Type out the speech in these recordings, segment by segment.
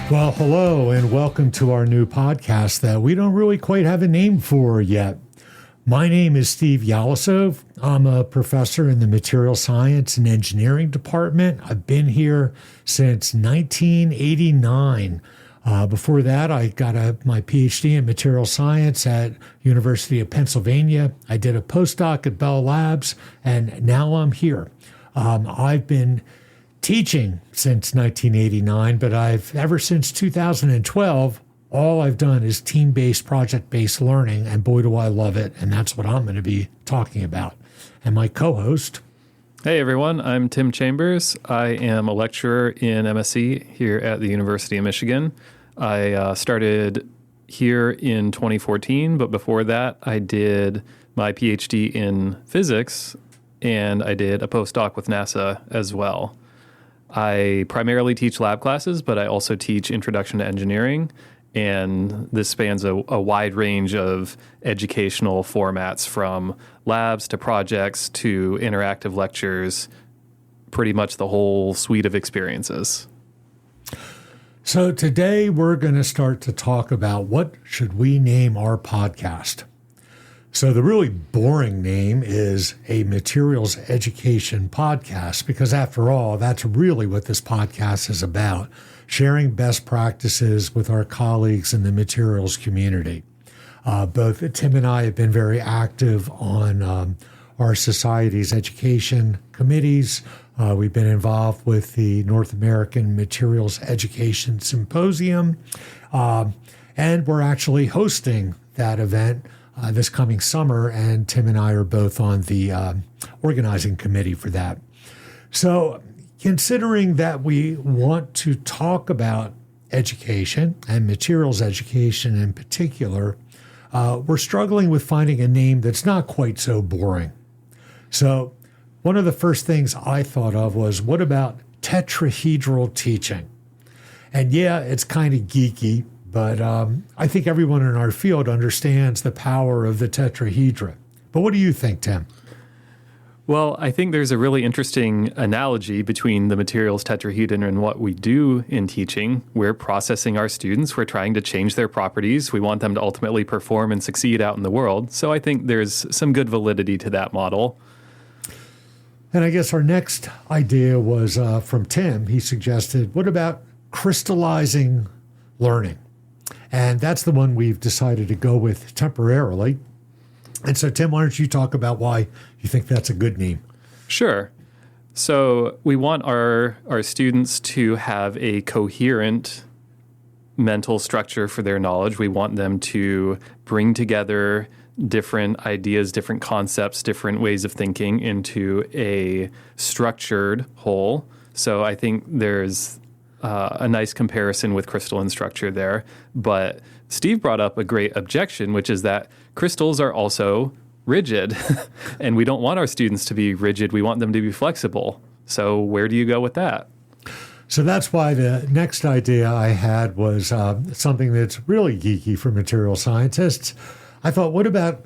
Well, hello, and welcome to our new podcast that we don't really quite have a name for yet. My name is Steve Yalasov. I'm a professor in the Material Science and Engineering Department. I've been here since 1989. Before that, I got my PhD in material science at University of Pennsylvania. I did a postdoc at Bell Labs, and now I'm here. I've been teaching since 1989, but ever since 2012, all I've done is team-based, project-based learning, and boy, do I love it, and that's what I'm going to be talking about. And my co-host... Hey everyone, I'm Tim Chambers. I am a lecturer in MSc here at the University of Michigan. I started here in 2014, but before that I did my PhD in physics, and I did a postdoc with NASA as well. I primarily teach lab classes, but I also teach Introduction to Engineering, and this spans a wide range of educational formats, from labs to projects to interactive lectures, pretty much the whole suite of experiences. So today we're going to start to talk about what should we name our podcast. So the really boring name is a materials education podcast, because after all, that's really what this podcast is about, sharing best practices with our colleagues in the materials community. Both Tim and I have been very active on our society's education committees. We've been involved with the North American Materials Education Symposium, and we're actually hosting that event this coming summer, and Tim and I are both on the organizing committee for that. So considering that we want to talk about education and materials education in particular, we're struggling with finding a name that's not quite so boring. So one of the first things I thought of was, what about tetrahedral teaching? And yeah, it's kind of geeky, but I think everyone in our field understands the power of the tetrahedra. But what do you think, Tim? Well, I think there's a really interesting analogy between the materials tetrahedron and what we do in teaching. We're processing our students. We're trying to change their properties. We want them to ultimately perform and succeed out in the world. So I think there's some good validity to that model. And I guess our next idea was from Tim. He suggested, what about crystallizing learning? And that's the one we've decided to go with temporarily. And so, Tim, why don't you talk about why you think that's a good name? Sure. So we want our students to have a coherent mental structure for their knowledge. We want them to bring together different ideas, different concepts, different ways of thinking into a structured whole. So I think there's a nice comparison with crystalline structure there. But Steve brought up a great objection, which is that crystals are also rigid. And we don't want our students to be rigid. We want them to be flexible. So where do you go with that? So that's why the next idea I had was something that's really geeky for material scientists. I thought, what about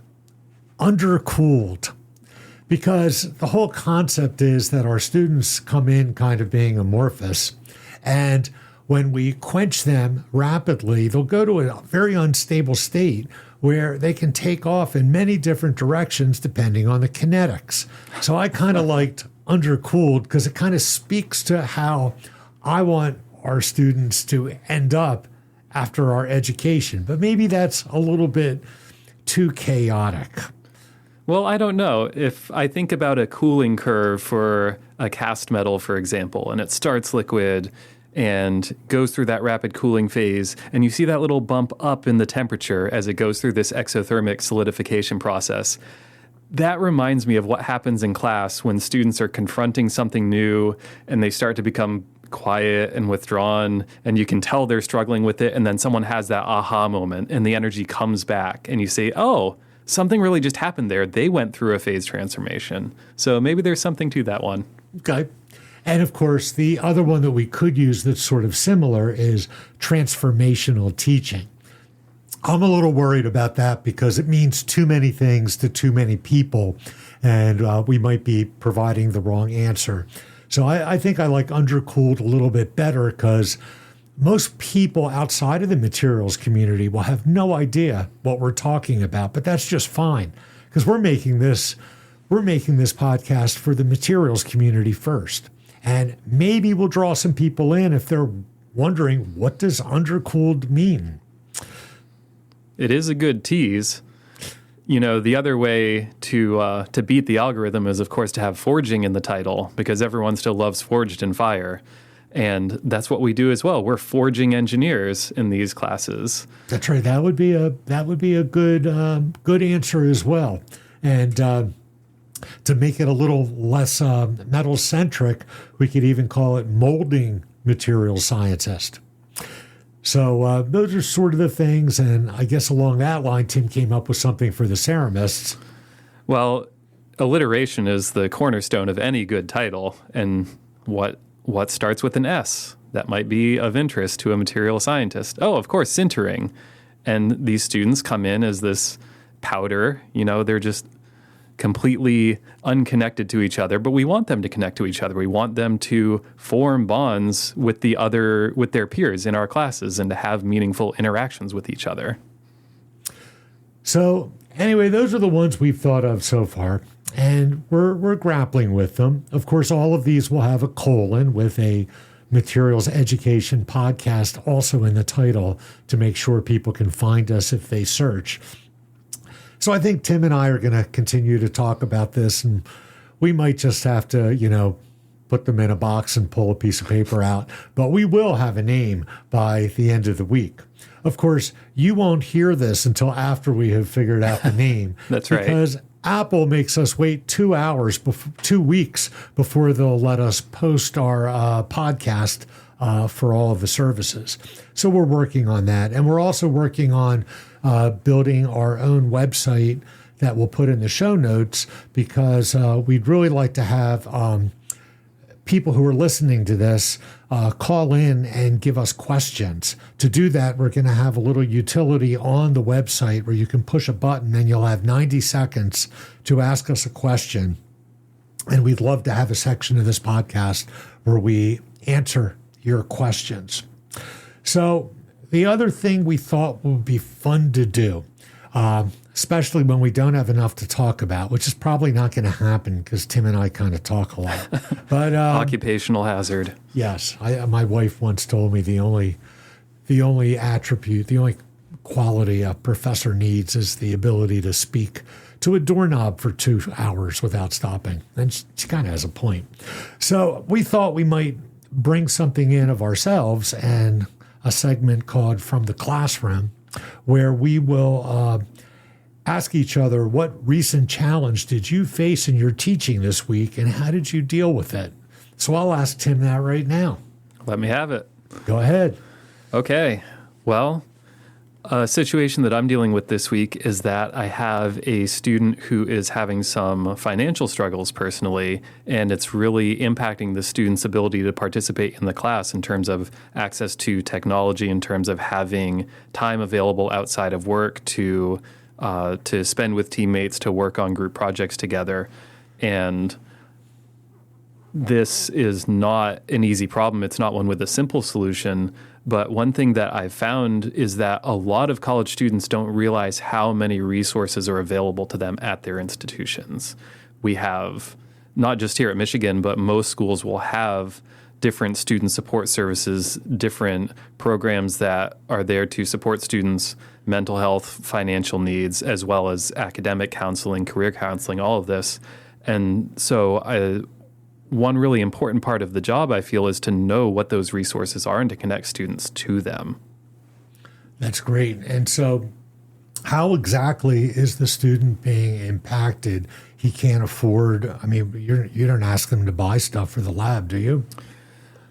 undercooled? Because the whole concept is that our students come in kind of being amorphous, and when we quench them rapidly, they'll go to a very unstable state where they can take off in many different directions depending on the kinetics. So I kind of liked undercooled because it kind of speaks to how I want our students to end up after our education. But maybe that's a little bit too chaotic. Well, I don't know. If I think about a cooling curve for a cast metal, for example, and it starts liquid and goes through that rapid cooling phase, and you see that little bump up in the temperature as it goes through this exothermic solidification process, that reminds me of what happens in class when students are confronting something new and they start to become quiet and withdrawn, and you can tell they're struggling with it, and then someone has that aha moment and the energy comes back and you say, oh, something really just happened there. They went through a phase transformation. So maybe there's something to that one. Okay. And of course, the other one that we could use that's sort of similar is transformational teaching. I'm a little worried about that because it means too many things to too many people, and we might be providing the wrong answer. So I think I like undercooled a little bit better because most people outside of the materials community will have no idea what we're talking about, but that's just fine because we're making this podcast for the materials community first. And maybe we'll draw some people in if they're wondering, what does undercooled mean? It is a good tease. The other way to beat the algorithm is, of course, to have forging in the title, because everyone still loves Forged in Fire. And that's what we do as well. We're forging engineers in these classes. That's right. That would be a good answer as well. And to make it a little less metal centric, we could even call it molding material scientist. So those are sort of the things. And I guess along that line, Tim came up with something for the ceramists. Well, alliteration is the cornerstone of any good title. And what starts with an S that might be of interest to a material scientist? Oh, of course, sintering. And these students come in as this powder. They're just completely unconnected to each other, but we want them to connect to each other. We want them to form bonds with their peers in our classes and to have meaningful interactions with each other. So anyway, those are the ones we've thought of so far, and we're grappling with them. Of course, all of these will have a colon with a materials education podcast also in the title to make sure people can find us if they search. So I think Tim and I are going to continue to talk about this, and we might just have to, put them in a box and pull a piece of paper out. But we will have a name by the end of the week. Of course, you won't hear this until after we have figured out the name. That's right. Because Apple makes us wait 2 weeks before they'll let us post our podcast for all of the services. So we're working on that. And we're also working on building our own website that we'll put in the show notes, because we'd really like to have people who are listening to this call in and give us questions. To do that, we're going to have a little utility on the website where you can push a button and you'll have 90 seconds to ask us a question. And we'd love to have a section of this podcast where we answer your questions. So the other thing we thought would be fun to do, especially when we don't have enough to talk about, which is probably not going to happen because Tim and I kind of talk a lot. But occupational hazard. Yes, my wife once told me the only attribute, the only quality a professor needs is the ability to speak to a doorknob for 2 hours without stopping. And she kind of has a point. So we thought we might bring something in of ourselves, and a segment called From the Classroom, where we will ask each other, what recent challenge did you face in your teaching this week, and how did you deal with it? So I'll ask Tim that right now. Let me have it. Go ahead. Okay. Well, a situation that I'm dealing with this week is that I have a student who is having some financial struggles personally, and it's really impacting the student's ability to participate in the class in terms of access to technology, in terms of having time available outside of work to spend with teammates, to work on group projects together. And this is not an easy problem. It's not one with a simple solution. But one thing that I've found is that a lot of college students don't realize how many resources are available to them at their institutions. We have, not just here at Michigan, but most schools will have different student support services, different programs that are there to support students' mental health, financial needs, as well as academic counseling, career counseling, all of this. And so one really important part of the job, I feel, is to know what those resources are and to connect students to them. That's great. And so how exactly is the student being impacted? He can't afford, you don't ask them to buy stuff for the lab, do you?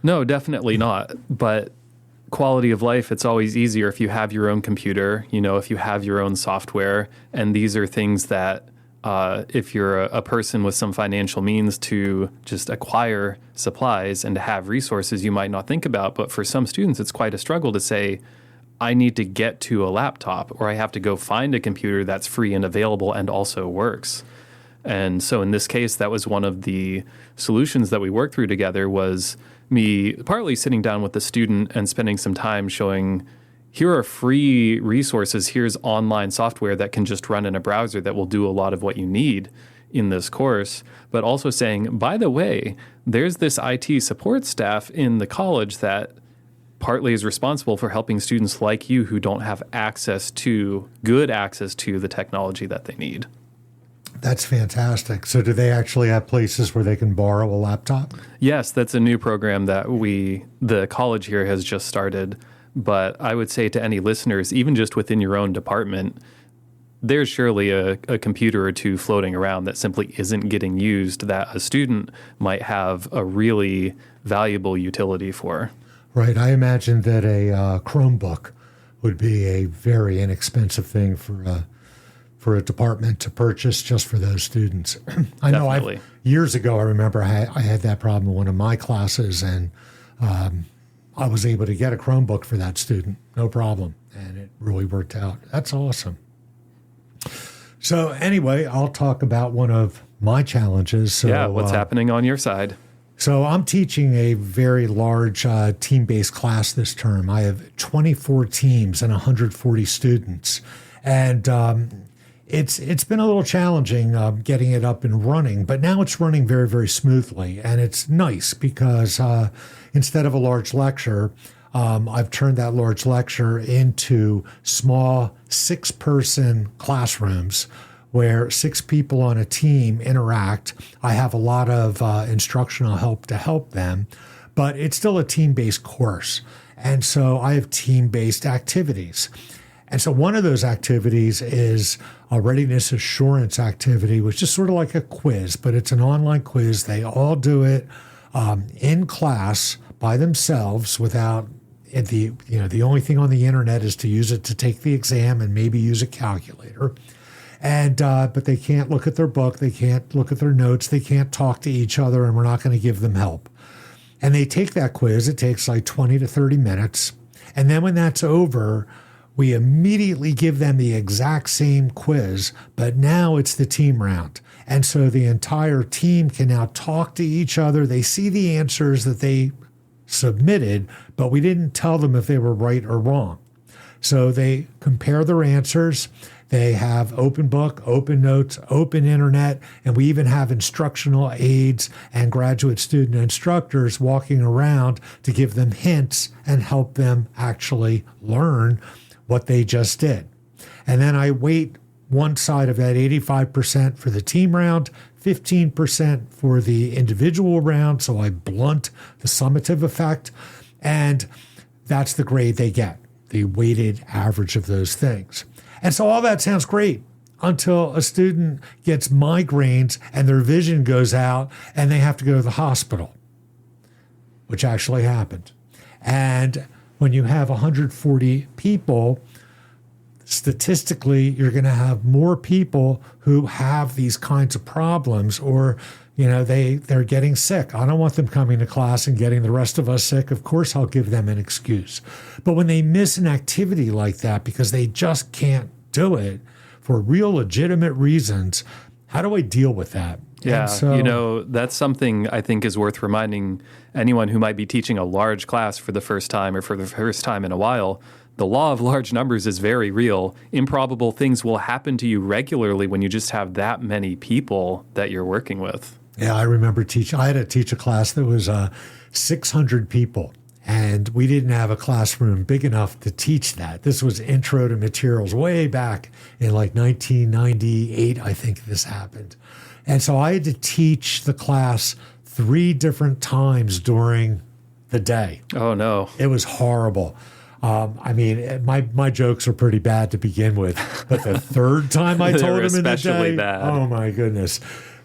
No, definitely not. But quality of life, it's always easier if you have your own computer, if you have your own software. And these are things that if you're a person with some financial means to just acquire supplies and to have resources you might not think about. But for some students, it's quite a struggle to say, I need to get to a laptop, or I have to go find a computer that's free and available and also works. And so in this case, that was one of the solutions that we worked through together, was me partly sitting down with the student and spending some time showing, here are free resources. Here's online software that can just run in a browser that will do a lot of what you need in this course, but also saying, by the way, there's this IT support staff in the college that partly is responsible for helping students like you who don't have good access to the technology that they need. That's fantastic. So do they actually have places where they can borrow a laptop? Yes, that's a new program that the college here has just started. But I would say to any listeners, even just within your own department, there's surely a computer or two floating around that simply isn't getting used that a student might have a really valuable utility for. Right. I imagine that a Chromebook would be a very inexpensive thing for a department to purchase just for those students. I know years ago, I remember I had that problem in one of my classes, and I was able to get a Chromebook for that student, no problem. And it really worked out. That's awesome. So anyway, I'll talk about one of my challenges. So, what's happening on your side? So I'm teaching a very large team-based class this term. I have 24 teams and 140 students. And it's been a little challenging getting it up and running, but now it's running very, very smoothly. And it's nice because instead of a large lecture, I've turned that large lecture into small 6-person classrooms where 6 people on a team interact. I have a lot of instructional help to help them, but it's still a team-based course. And so I have team-based activities. And so one of those activities is a readiness assurance activity, which is sort of like a quiz, but it's an online quiz. They all do it in class by themselves without the only thing on the internet is to use it to take the exam and maybe use a calculator. And but they can't look at their book, they can't look at their notes, they can't talk to each other, and we're not going to give them help. And they take that quiz. It takes like 20 to 30 minutes. And then when that's over, we immediately give them the exact same quiz, but now it's the team round. And so the entire team can now talk to each other. They see the answers that they submitted, but we didn't tell them if they were right or wrong. So they compare their answers. They have open book, open notes, open internet, and we even have instructional aides and graduate student instructors walking around to give them hints and help them actually learn what they just did. And then I weight one side of that 85% for the team round, 15% for the individual round, so I blunt the summative effect, and that's the grade they get, the weighted average of those things. And so all that sounds great until a student gets migraines and their vision goes out and they have to go to the hospital, which actually happened. And when you have 140 people, statistically, you're going to have more people who have these kinds of problems, or they're getting sick. I don't want them coming to class and getting the rest of us sick. Of course, I'll give them an excuse. But when they miss an activity like that because they just can't do it for real legitimate reasons, how do I deal with that? Yeah, that's something I think is worth reminding anyone who might be teaching a large class for the first time or for the first time in a while. The law of large numbers is very real. Improbable things will happen to you regularly when you just have that many people that you're working with. Yeah, I remember I had to teach a class that was 600 people, and we didn't have a classroom big enough to teach that. This was intro to materials way back in like 1998, I think this happened. And so I had to teach the class 3 different times during the day. Oh, no. It was horrible. My jokes are pretty bad to begin with, but the third time I told them in the day, bad. Oh my goodness.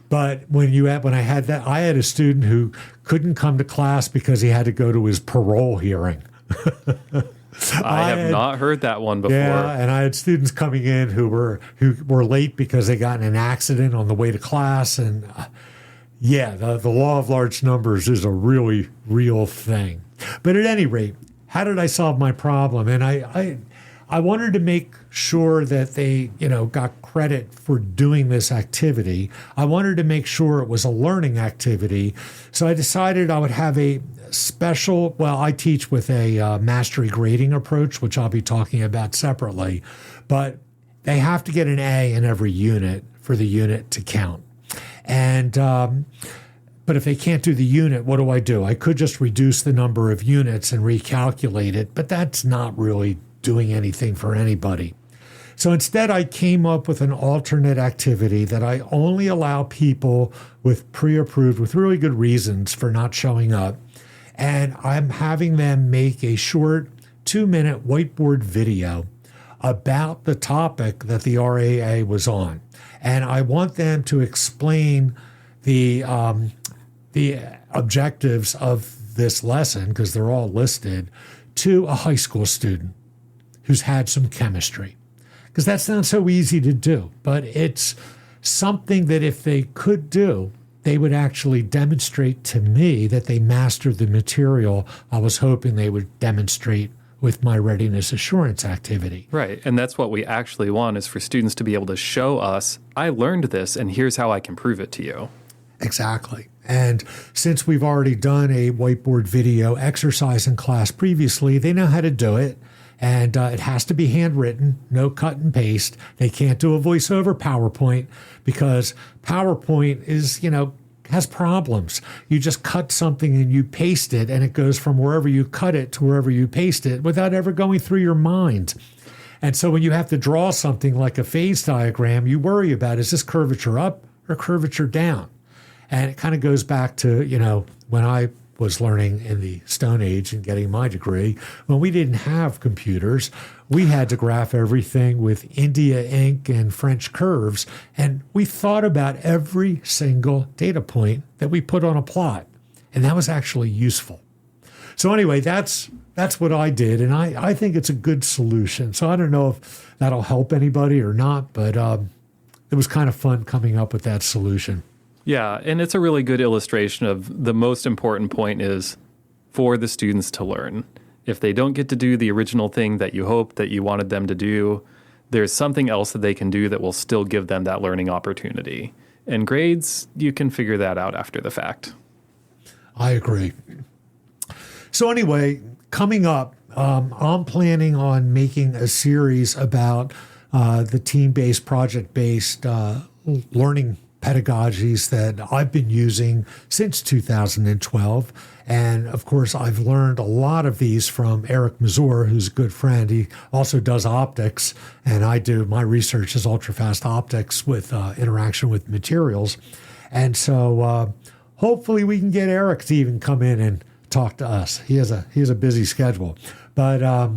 But when I had that, I had a student who couldn't come to class because he had to go to his parole hearing. I have not heard that one before. Yeah, and I had students coming in who were late because they got in an accident on the way to class, and the law of large numbers is a really real thing. But at any rate, how did I solve my problem? And I wanted to make sure that they, got credit for doing this activity. I wanted to make sure it was a learning activity. So I decided I would have a special, I teach with a mastery grading approach, which I'll be talking about separately, but they have to get an A in every unit for the unit to count. And, but if they can't do the unit, what do? I could just reduce the number of units and recalculate it, but that's not really doing anything for anybody. So instead, I came up with an alternate activity that I only allow people with pre-approved, with really good reasons for not showing up. And I'm having them make a short 2-minute whiteboard video about the topic that the RAA was on. And I want them to explain the objectives of this lesson, because they're all listed, to a high school student who's had some chemistry. Because that's not so easy to do, but it's something that if they could do, they would actually demonstrate to me that they mastered the material I was hoping they would demonstrate with my readiness assurance activity. Right. And that's what we actually want, is for students to be able to show us, I learned this and here's how I can prove it to you. Exactly. And since we've already done a whiteboard video exercise in class previously, they know how to do it. And it has to be handwritten, no cut and paste. They can't do a voiceover PowerPoint because PowerPoint is, has problems. You just cut something and you paste it, and it goes from wherever you cut it to wherever you paste it without ever going through your mind. And so when you have to draw something like a phase diagram, you worry about, is this curvature up or curvature down? And it kind of goes back to, when I was learning in the Stone Age and getting my degree, when we didn't have computers, we had to graph everything with India ink and French curves. And we thought about every single data point that we put on a plot. And that was actually useful. So anyway, that's what I did. And I think it's a good solution. So I don't know if that'll help anybody or not, but it was kind of fun coming up with that solution. Yeah, and it's a really good illustration of the most important point is for the students to learn. If they don't get to do the original thing that you hoped that you wanted them to do, there's something else that they can do that will still give them that learning opportunity. And grades, you can figure that out after the fact. I agree. So anyway, coming up, I'm planning on making a series about the team-based, project-based learning pedagogies that I've been using since 2012. And of course, I've learned a lot of these from Eric Mazur, who's a good friend. He also does optics, and my research is ultrafast optics with interaction with materials. And so hopefully we can get Eric to even come in and talk to us. He has a busy schedule. But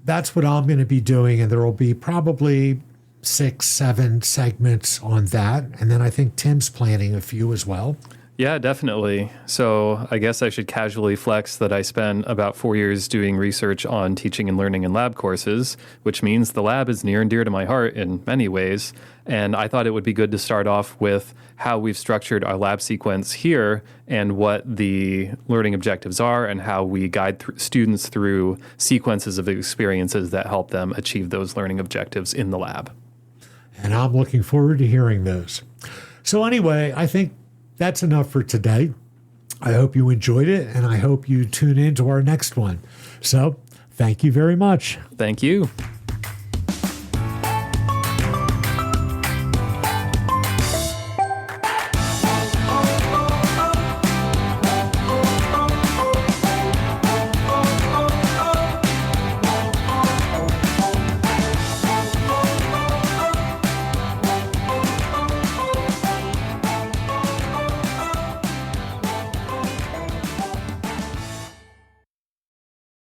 that's what I'm going to be doing, and there will be probably 6-7 segments on that. And then I think Tim's planning a few as well. Yeah, definitely. So I guess I should casually flex that I spent about 4 years doing research on teaching and learning and lab courses, which means the lab is near and dear to my heart in many ways. And I thought it would be good to start off with how we've structured our lab sequence here and what the learning objectives are and how we guide students through sequences of experiences that help them achieve those learning objectives in the lab. And I'm looking forward to hearing those. So anyway, I think that's enough for today. I hope you enjoyed it, and I hope you tune in to our next one. So thank you very much. Thank you.